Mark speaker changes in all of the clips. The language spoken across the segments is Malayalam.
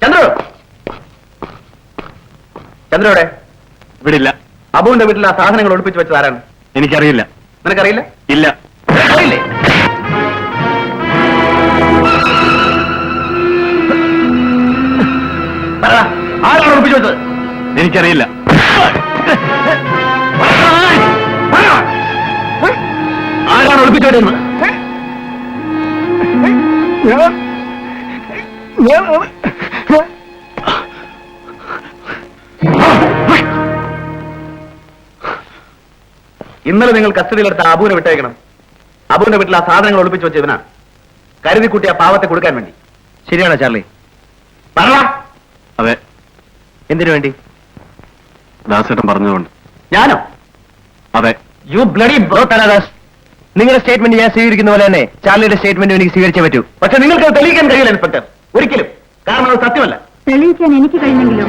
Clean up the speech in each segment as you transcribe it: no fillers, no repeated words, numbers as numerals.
Speaker 1: ചന്ദ്രു ചന്ദ്രയുടെ
Speaker 2: ഇവിടെ ഇല്ല.
Speaker 1: അബുവിന്റെ വീട്ടിൽ ആ സാധനങ്ങൾ ഒളിപ്പിച്ച് വെച്ചത് ആരാണ്?
Speaker 2: എനിക്കറിയില്ല.
Speaker 1: നിനക്കറിയില്ല?
Speaker 2: ഇല്ല.
Speaker 1: അറിയില്ലേ? ആരാണ് ഒളിപ്പിച്ച് വെച്ചത്?
Speaker 2: എനിക്കറിയില്ല.
Speaker 1: ആരാണ് ഒളിപ്പിച്ചു വെച്ചത്? ഇന്നലെ നിങ്ങൾ കസ്റ്റഡിയിലെടുത്ത അബുവിനെ വിട്ടേക്കണം. അബുവിന്റെ വീട്ടിൽ ആ സാധനങ്ങൾ ഒളിപ്പിച്ചു വെച്ചതിനാണ് കരുതി കൂട്ടി ആ പാവത്തെ കൊടുക്കാൻ വേണ്ടി. ശരിയാണോ ചാർലി? പറ.
Speaker 2: അതെ.
Speaker 1: എന്തിനു വേണ്ടി?
Speaker 2: ദാസേട്ടൻ പറഞ്ഞതുകൊണ്ട്.
Speaker 1: ഞാനോ?
Speaker 2: അതെ.
Speaker 1: യു ബ്ലഡി ബ്രോ തനാദാസ്. നിങ്ങളുടെ സ്റ്റേറ്റ്മെന്റ് ഞാൻ സ്വീകരിക്കുന്ന പോലെ തന്നെ ചാർലിയുടെ സ്റ്റേറ്റ്മെന്റ് എനിക്ക് സ്വീകരിച്ചേ പറ്റൂ. പക്ഷെ നിങ്ങൾക്ക് അത് തെളിയിക്കാൻ കഴിയില്ല ഇൻസ്പെക്ടർ, ഒരിക്കലും. കാരണം അത് സത്യമല്ല.
Speaker 3: തെളിയിക്കാൻ എനിക്ക് കഴിഞ്ഞെങ്കിലോ?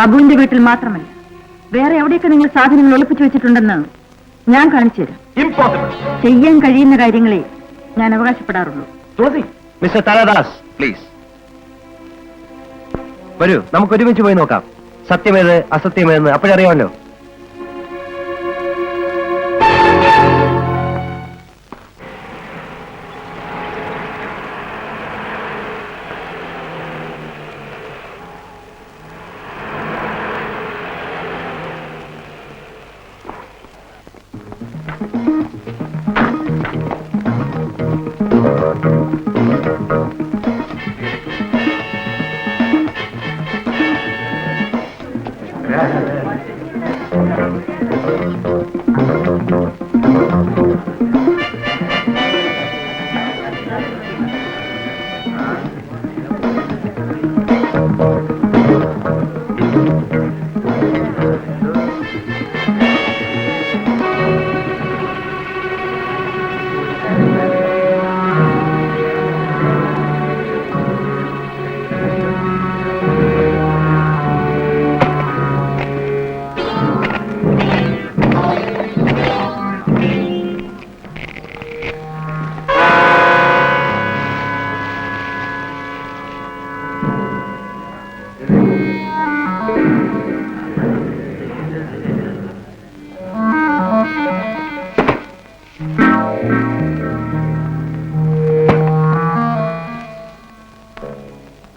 Speaker 3: അബുവിന്റെ വീട്ടിൽ മാത്രമല്ല, വേറെ എവിടെയൊക്കെ നിങ്ങൾ സാധനങ്ങൾ ഒളിപ്പിച്ചു വെച്ചിട്ടുണ്ടെന്ന് ഞാൻ കാണിച്ചു തരാം.
Speaker 1: ഇമ്പോസിബിൾ.
Speaker 3: ചെയ്യാൻ കഴിയുന്ന കാര്യങ്ങളെ ഞാൻ അവകാശപ്പെടാറുള്ളൂ.
Speaker 1: തുളസി. മിസ്റ്റർ തനാദാസ് പ്ലീസ് വരൂ, നമുക്ക് ഒരുമിച്ച് പോയി നോക്കാം സത്യമേത് അസത്യമേതെന്ന് അപ്പോഴറിയാമല്ലോ.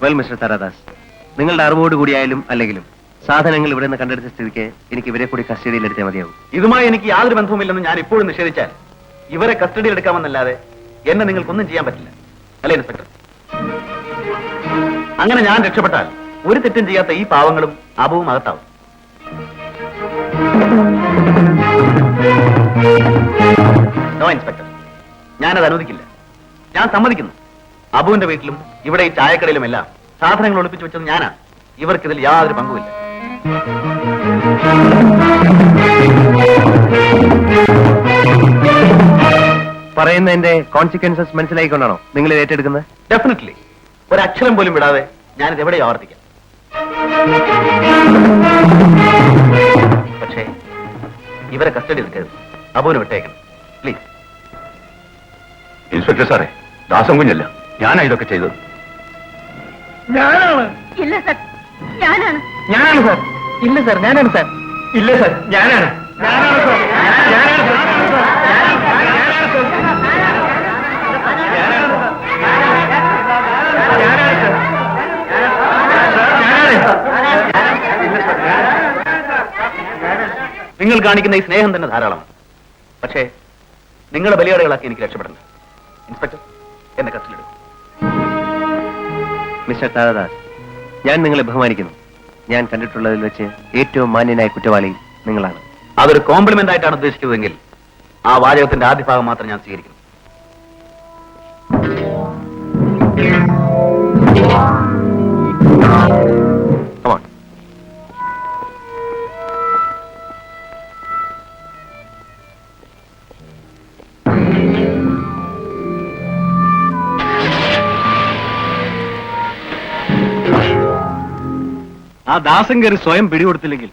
Speaker 1: വെൽ മിസ്റ്റർ തരാദാസ്, നിങ്ങളുടെ അറിവോട് കൂടിയായാലും അല്ലെങ്കിലും സാധനങ്ങൾ ഇവിടെ നിന്ന് കണ്ടെടുത്ത സ്ഥിതിക്ക് എനിക്ക് ഇവരെ കൂടി കസ്റ്റഡിയിൽ എടുത്തേ മതിയാവും. ഇതുമായി എനിക്ക് യാതൊരു ബന്ധവുമില്ലെന്ന് ഞാൻ ഇപ്പോഴും നിഷേധിച്ചാൽ ഇവരെ കസ്റ്റഡിയിൽ എടുക്കാമെന്നല്ലാതെ എന്നെ നിങ്ങൾക്കൊന്നും ചെയ്യാൻ പറ്റില്ല, അല്ലേ ഇൻസ്പെക്ടർ? അങ്ങനെ ഞാൻ രക്ഷപ്പെട്ടാൽ ഒരു തെറ്റും ചെയ്യാത്ത ഈ പാവങ്ങളും അബുവും അകത്താവും. നോ ഇൻസ്പെക്ടർ, ഞാനത് അനുവദിക്കില്ല. ഞാൻ സമ്മതിക്കുന്നു. അബുവിന്റെ വീട്ടിലും ഇവിടെ ഈ ചായക്കടയിലുമെല്ലാം സാധനങ്ങൾ ഒളിപ്പിച്ചു വെച്ചത് ഞാനാണ്. ഇവർക്കിതിൽ യാതൊരു പങ്കുമില്ല. പറയുന്നതിന്റെ കോൺസിക്വൻസസ് മനസ്സിലായിക്കൊണ്ടാണോ നിങ്ങൾ ഇത് ഏറ്റെടുക്കുന്നത്? ഡെഫിനറ്റ്ലി. ഒരക്ഷരം പോലും വിടാതെ ഞാനിത് എവിടെ ആവർത്തിക്കാം. പക്ഷേ ഇവരെ കസ്റ്റഡി എടുക്കരുത്. അബുവിനെ വിട്ടേക്കണം പ്ലീസ്.
Speaker 2: ഇൻസ്പെക്ടർ സാറേ, ദാസം കുഞ്ഞല്ല, ഞാനാ ഇതൊക്കെ ചെയ്തത്.
Speaker 1: ഞാനാണ്.
Speaker 3: ഇല്ല സർ, ഞാനാണ്.
Speaker 1: ഞാനാണ് സാർ. ഇല്ല സാർ, ഞാനാണ് സാർ. ഇല്ല സാർ, ഞാനാണ്. ഞാനാണ് സാർ. ഞാനാണ് സാർ. നിങ്ങൾ കാണിക്കുന്ന ഈ സ്നേഹം തന്നെ ധാരാളമാണ്. പക്ഷേ നിങ്ങളെ ബലിയാടുകളാക്കി എനിക്ക് രക്ഷപ്പെടണം. ഇൻസ്പെക്ടർ, എന്നെ കസ്റ്റഡിയിലെടുക്കും. മിസ്റ്റർ താരദാസ്, ഞാൻ നിങ്ങളെ ബഹുമാനിക്കുന്നു. ഞാൻ കണ്ടിട്ടുള്ളതിൽ വെച്ച് ഏറ്റവും മാന്യനായ കുറ്റവാളി നിങ്ങളാണ്. അതൊരു കോംപ്ലിമെന്റ് ആയിട്ടാണ് ഉദ്ദേശിക്കുന്നതെങ്കിൽ ആ വാചകത്തിന്റെ ആദ്യ ഭാഗം മാത്രം ഞാൻ സ്വീകരിക്കുന്നു. Come on.
Speaker 2: ആ ദാസൻ കയറി സ്വയം പിടികൊടുത്തില്ലെങ്കിൽ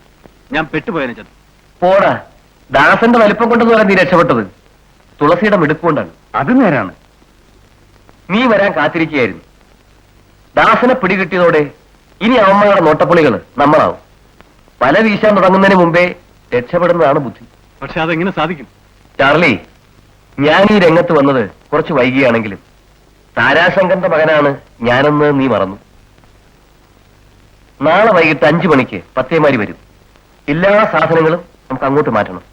Speaker 2: ഞാൻ പെട്ടുപോയനെ ചത്തു.
Speaker 1: പോടാ, ദാസന്റെ വലിപ്പം കൊണ്ടെന്ന് പറയാൻ നീ രക്ഷപ്പെട്ടത് തുളസിയുടെ മിടുക്കൊണ്ടാണ്. അത് നേരാണ്. നീ വരാൻ കാത്തിരിക്കുകയായിരുന്നു. ദാസനെ പിടികിട്ടിയതോടെ ഇനി അമ്മയുടെ നോട്ടപ്പുള്ളികൾ നമ്മളാവും. വല വീശാൻ തുടങ്ങുന്നതിന് മുമ്പേ രക്ഷപ്പെടുന്നതാണ് ബുദ്ധി.
Speaker 2: പക്ഷെ അതെങ്ങനെ സാധിക്കും?
Speaker 1: ചാർലി, ഞാൻ ഈ രംഗത്ത് വന്നത് കുറച്ച് വൈകിയാണെങ്കിലും താരാശങ്കന്റെ മകനാണ് ഞാനെന്ന് നീ മറന്നു. നാളെ വൈകിട്ട് 5 മണിക്ക് പത്തേമാരി വരും. എല്ലാ സാധനങ്ങളും നമുക്ക് അങ്ങോട്ട് മാറ്റണം.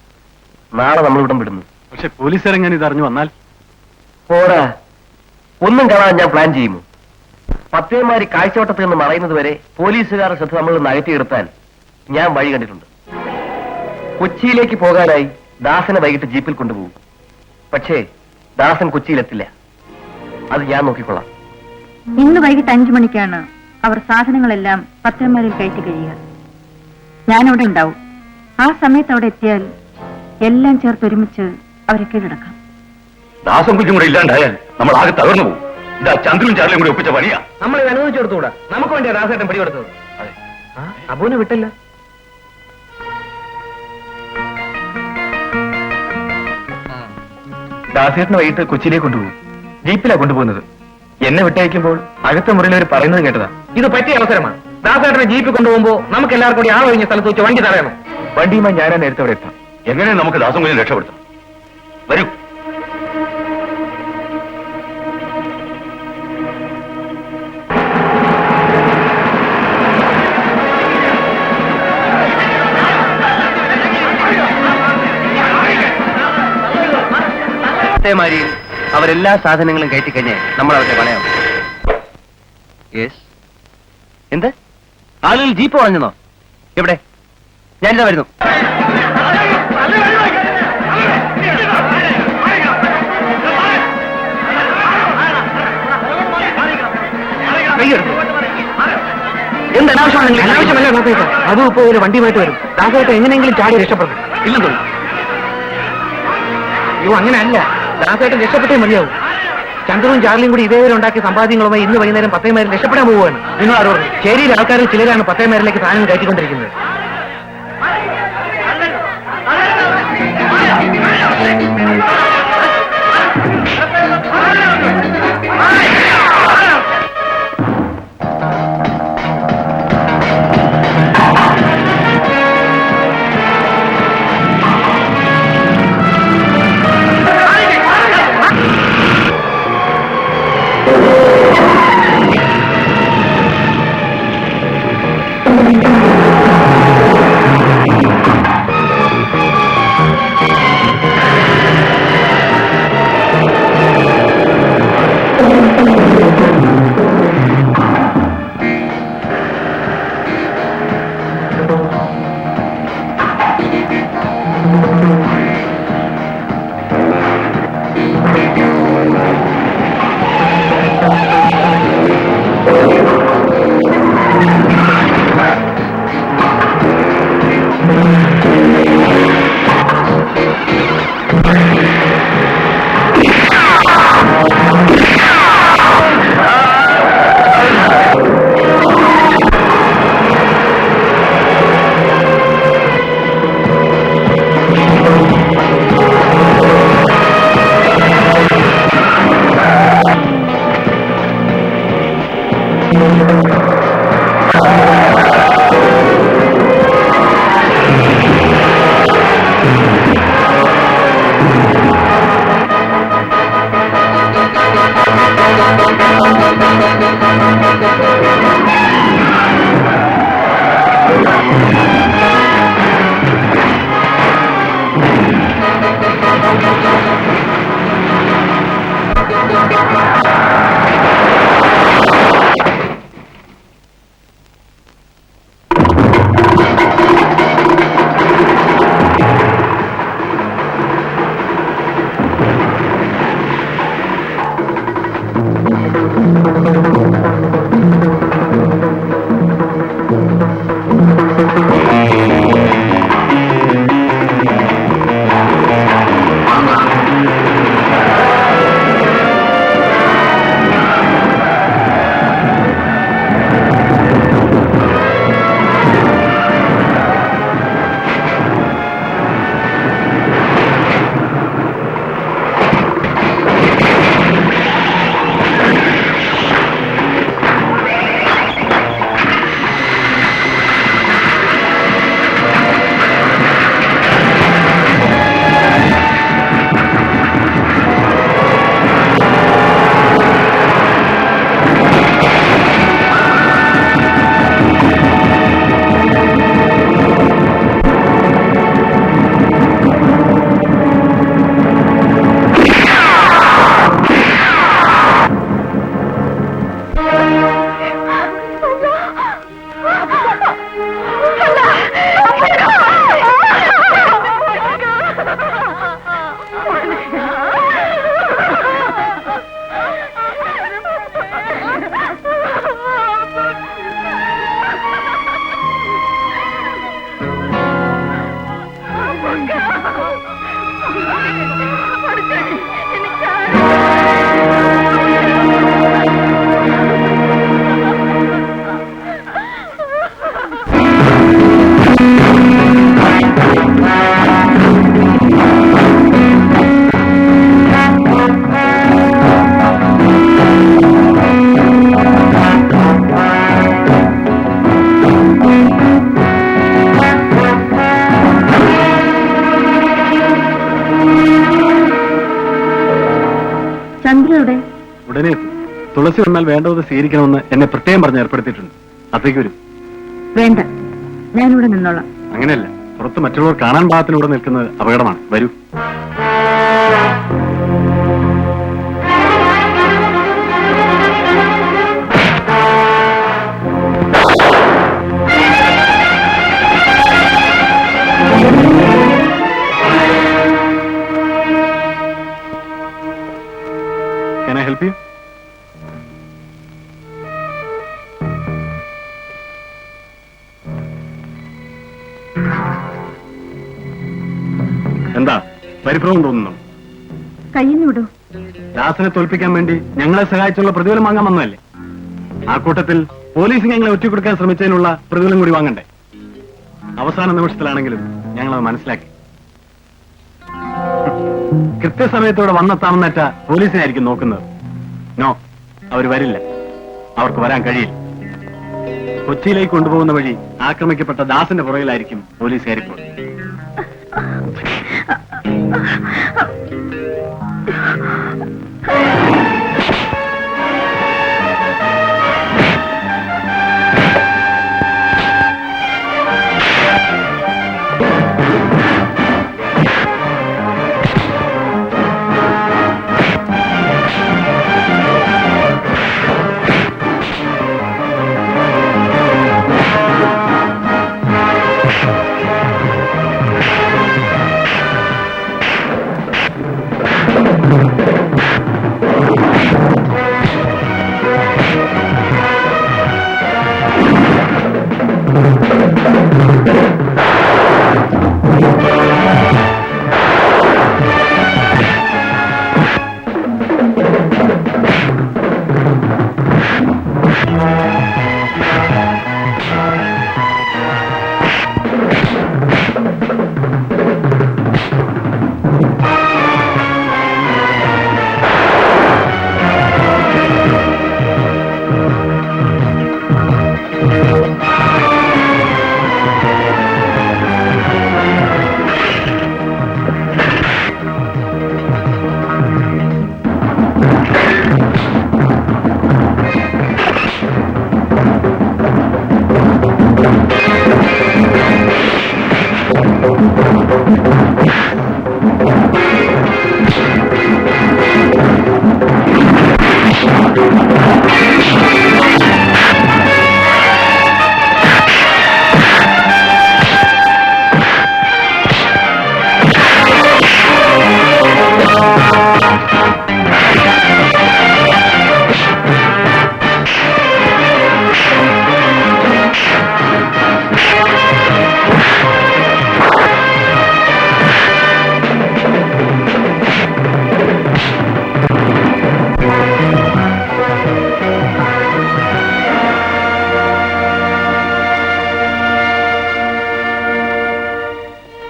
Speaker 1: നാളെ നമ്മളിവിടം വിടുന്നു.
Speaker 2: പക്ഷെ പോലീസുകാരെങ്ങനെ ഇതറിഞ്ഞു വന്നാൽ?
Speaker 1: പോരാ, ഒന്നും കാണാൻ ഞാൻ പ്ലാൻ ചെയ്യുമോ? പത്തേമാരി കാഴ്ചവട്ടത്തിൽ നിന്ന് മറയുന്നത് വരെ പോലീസുകാരുടെ ശ്രദ്ധ നമ്മൾ നിന്ന് അകറ്റിയെടുത്താൻ ഞാൻ വഴി കണ്ടിട്ടുണ്ട്. കൊച്ചിയിലേക്ക് പോകാനായി ദാസനെ വൈകിട്ട് ജീപ്പിൽ കൊണ്ടുപോകും. പക്ഷേ ദാസൻ കൊച്ചിയിലെത്തില്ല. അത് ഞാൻ നോക്കിക്കൊള്ളാം.
Speaker 3: ഇന്ന് വൈകിട്ട് 5 മണിക്കാണ് അവർ സാധനങ്ങളെല്ലാം പത്തേമാരിൽ കയറ്റി കഴിയുക. ഞാനവിടെ ഉണ്ടാവും. ആ സമയത്ത് അവിടെ എത്തിയാൽ എല്ലാം ചേർത്ത് ഒരുമിച്ച് അവരെ കീഴടക്കാം.
Speaker 2: ദാസം കുഞ്ഞും കൂടെ ഇല്ലാണ്ടായാൽ നമ്മൾ ആകെ തകർന്നു പോകും. ഇതാ ചന്ദ്രനും ചാർലിയും കൂടി ഒപ്പിച്ച പണിയാ.
Speaker 1: നമ്മൾ ഇത് അനുവദിച്ചു കൊടുത്തുകൂടാ. നമുക്ക് വേണ്ടിയാ ദാസേട്ടൻ പിടികൊടുത്തത്. അബുവിനെ വിട്ടല്ല. ദാസേട്ടനെ വൈകിട്ട് കൊച്ചിയിലേക്ക് കൊണ്ടുപോകും. ജീപ്പിലാ കൊണ്ടുപോകുന്നത്. എന്നെ വിട്ടയക്കുമ്പോൾ അകത്ത മുറിയിൽ അവർ പറയുന്നത് കേട്ടതാ. ഇത് പറ്റിയ അവസരമാണ്. ദാസേട്ടനെ ജീപ്പിൽ കൊണ്ടുപോകുമ്പോ നമുക്ക് എല്ലാവർക്കും കൂടി ആളൊഴിഞ്ഞ സ്ഥലത്ത് വെച്ച് വണ്ടി തടയണം. വണ്ടിയുമായി ഞാനാ നേരത്തെ അവിടെ എത്താം.
Speaker 2: എങ്ങനെ നമുക്ക് ദാസം കുഞ്ഞിനെ രക്ഷപ്പെടുത്താം? വരൂ.
Speaker 1: പത്തേമാരിയിൽ അവരെല്ലാ സാധനങ്ങളും കയറ്റിക്കഴിഞ്ഞ് നമ്മൾ അവരെ പണയാവും. എന്ത്? ആളുകൾ ജീപ്പ് വളഞ്ഞെന്നോ? എവിടെ? ഞാനിതാ വരുന്നു. എന്ത് അനാവശ്യമാണ്? അനാവശ്യമല്ല ദാസേട്ട. അതും ഇപ്പോ ഒരു വണ്ടിയുമായിട്ട് വരും. ദാസേട്ട എങ്ങനെയെങ്കിലും ചാടി രക്ഷപ്പെടും. ഇല്ലെന്നോ? അയ്യോ, അങ്ങനെയല്ല. ദാസേട്ടൻ രക്ഷപ്പെട്ടേ മതിയാവും. ചന്ദ്രനും ചാർലിയും കൂടി ഇതേവരെ ഉണ്ടാക്കിയ സമ്പാദ്യങ്ങളുമായി ഇന്ന് വൈകുന്നേരം പത്തേമാരിൽ രക്ഷപ്പെടാൻ പോവുകയാണ്. നിങ്ങൾ ആരോട്? ശരിയിൽ ആൾക്കാരിൽ ചിലരാണ് പത്തേമാരിലേക്ക് സാധനം കയറ്റിക്കൊണ്ടിരിക്കുന്നത്.
Speaker 2: തുളസി വന്നാൽ വേണ്ടത് സ്വീകരിക്കണമെന്ന് എന്നെ പ്രത്യേകം പറഞ്ഞ് ഏർപ്പെടുത്തിയിട്ടുണ്ട്. അത്തേക്ക് വരും.
Speaker 3: വേണ്ട, ഞാനിവിടെ നിന്നോളാം.
Speaker 2: അങ്ങനെയല്ല, പുറത്ത് മറ്റുള്ളവർ കാണാൻ പാകത്തിലൂടെ നിൽക്കുന്നത് അപകടമാണ്. വരൂ. Can I help you? എന്താ പരിഭ്രമം തോന്നുന്നു?
Speaker 3: കയ്യിന്ന് വിടൂ.
Speaker 2: ദാസനെ തോൽപ്പിക്കാൻ വേണ്ടി ഞങ്ങളെ സഹായിച്ചുള്ള പ്രതിഫലം വാങ്ങാൻ വന്നതല്ലേ? ആ കൂട്ടത്തിൽ പോലീസ് ഞങ്ങളെ ഒറ്റക്കൊടുക്കാൻ ശ്രമിച്ചതിനുള്ള പ്രതിഫലം കൂടി വാങ്ങണ്ടേ? അവസാന നിമിഷത്തിലാണെങ്കിലും ഞങ്ങളത് മനസ്സിലാക്കി. കൃത്യസമയത്തോടെ വന്നെത്താമെന്നേറ്റ പോലീസിനായിരിക്കും നോക്കുന്നത്. നോ, അവർ വരില്ല. അവർക്ക് വരാൻ കഴിയില്ല. കൊച്ചിയിലേക്ക് കൊണ്ടുപോകുന്ന വഴി ആക്രമിക്കപ്പെട്ട ദാസിന്റെ പുറകിലായിരിക്കും പോലീസുകാരിപ്പോൾ.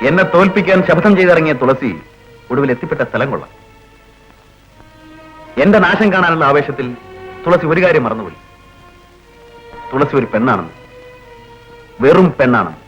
Speaker 1: എന്നെ തോൽപ്പിക്കാൻ ശപഥം ചെയ്തിറങ്ങിയ തുളസി ഒടുവിൽ എത്തിപ്പെട്ട സ്ഥലം കൊള്ളാം. എന്റെ നാശം കാണാനുള്ള ആവേശത്തിൽ തുളസി ഒരു കാര്യം മറന്നുപോയി. തുളസി ഒരു പെണ്ണാണെന്ന്, വെറും പെണ്ണാണെന്ന്.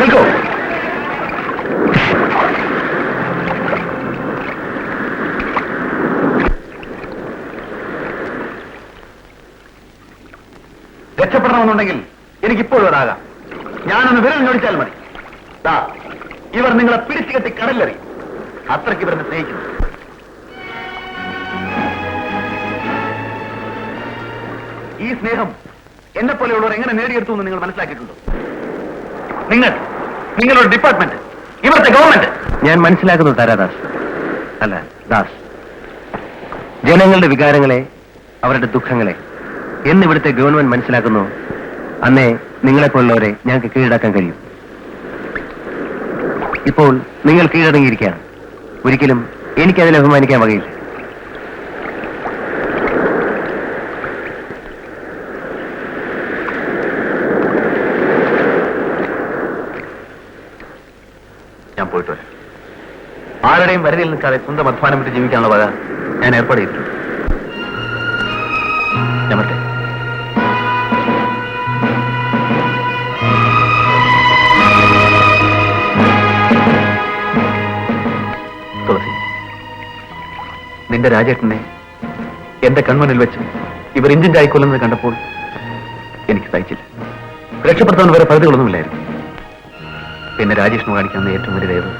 Speaker 1: നിൽക്കൂ. രക്ഷപ്പെടണമെന്നുണ്ടെങ്കിൽ എനിക്കിപ്പോഴും അതാകാം. ഞാനൊന്ന് വിരൽ ഞൊടിച്ചാൽ മതി. ദാ, ഇവർ നിങ്ങളെ പിടിച്ചു കെട്ടി കടലിലെറി. അത്രയ്ക്ക് ഇവരെന്നെ സ്നേഹിക്കുന്നു. ഈ സ്നേഹം എന്നെ പോലെയുള്ളവർ എങ്ങനെ നേടിയെടുത്തു എന്ന് നിങ്ങൾ മനസ്സിലാക്കിയിട്ടുണ്ടോ? നിങ്ങളുടെ ഡിപ്പാർട്ട്മെന്റ്, ഇവിടുത്തെ ഗവൺമെന്റ്. ഞാൻ മനസ്സിലാക്കുന്നു താരാദാസ്, അല്ല ദാസ്. ജനങ്ങളുടെ വികാരങ്ങളെ, അവരുടെ ദുഃഖങ്ങളെ എന്നിവിടുത്തെ ഗവൺമെന്റ് മനസ്സിലാക്കുന്നു, അന്നേ നിങ്ങളെപ്പോലുള്ളവരെ ഞങ്ങൾക്ക് കീഴടക്കാൻ കഴിയും. ഇപ്പോൾ നിങ്ങൾ കീഴടങ്ങിയിരിക്കുകയാണ്. ഒരിക്കലും എനിക്കതിൽ അഭിമാനിക്കാൻ വകയില്ല. ഞാൻ പോയിട്ട് വരാം. ആരുടെയും വരുതിയിൽ നിൽക്കാതെ സ്വന്തം അധ്വാനം വിട്ട് ജീവിക്കാനുള്ള വക ഞാൻ ഏർപ്പാട് ചെയ്തിട്ടുണ്ട്. ഞാൻ വരട്ടെ. തുളസി, നിന്റെ രാജേട്ടനെ എന്റെ കൺമുന്നിൽ വെച്ച് ഇവർ ഇഞ്ചിൻ ചായക്കൊല്ലുന്നത് കണ്ടപ്പോൾ എനിക്ക് സഹിച്ചില്ല. രക്ഷപ്പെടുത്താൻ വേറെ പരിധികളൊന്നുമില്ലായിരുന്നു. പിന്നെ രാജേഷിന് കാണിക്കാവുന്ന ഏറ്റവും വലിയ ദയവ്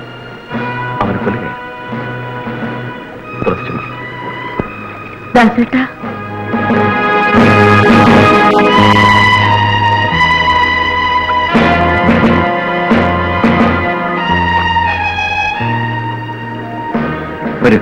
Speaker 1: അവനെ കൊല്ലുകയാണ്. തുളസി ചുമ.
Speaker 3: ദാസേട്ടാ,
Speaker 1: വരൂ.